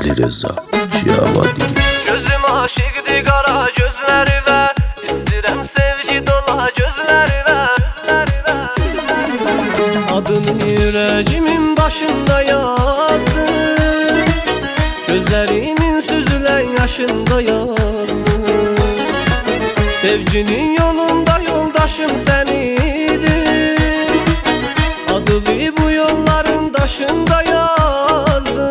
Ali Reza Ciyavadi. Gözüm aşıqdır qara gözlərinə, İstəyirəm sevgi dola gözlərinə. Adını yüreğimin başında yazdım, gözlerimin süzülen yaşında yazdım. Sevginin yolunda yoldaşım sen idin, adımı bu yolların daşında yazdım.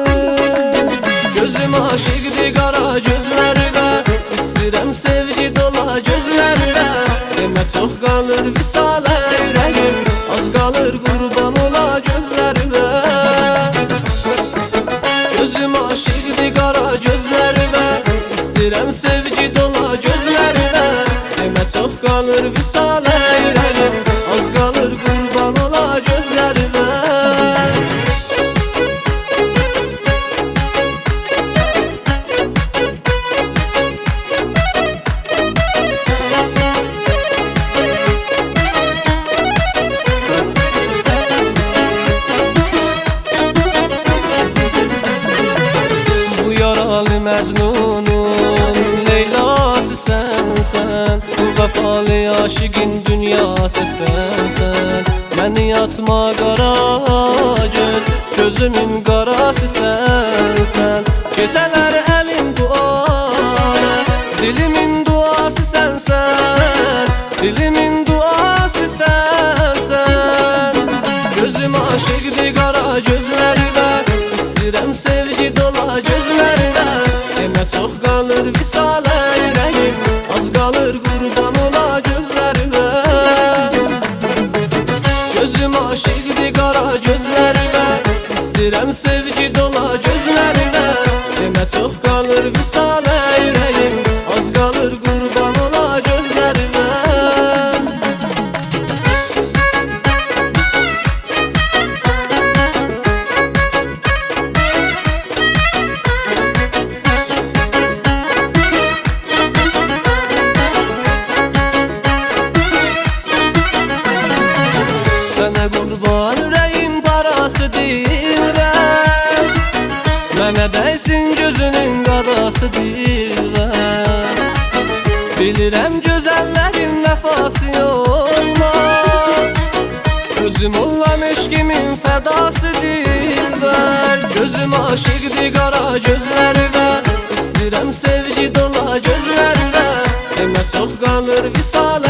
Gözüm aşıqdır qara gözlərinə, İstəyirəm sevgi dola gözlərinə. Demə çox qalır visalə ürəyim, az qalır qurban ola gözlərinə. Gözüm aşıqdır qara gözlərinə, İstəyirəm sevgi dola gözlərinə. Demə çox qalır visalə ürəyim, az qalır qurban ola gözlərinə. Mecnunun Leyla'sı sensen, bu vefalı aşıqın dünyası sensen. Məni yatma qara göz, gözümün qarası sensen. Gecələr əlim duana, dilimin duası sensen, dilimin duası sensen. Gözüm aşıqdır qara gözlərinə, İstəyirəm sevgi dola gözlərinə. Demə çox qalır visalə ürəyim, az qalır qurban ola gözlərinə. Gözüm aşıqdır qara gözlərinə, İstəyirəm sevgi dola gözlərinə. Demə çox qalır visalə ürəyim, az qalır qurban ola gözlərinə. Qurban ürəyim parası deyirəm, mənə dəysin gözünün qadası deyirəm. Bilirəm gözəllərin vəfası olmaz, özüm olan eşqimin fədası deyirlər. Gözüm aşıqdır qara gözlərinə, İstəyirəm sevgi dola gözlərinə. Demə çox qalır visalə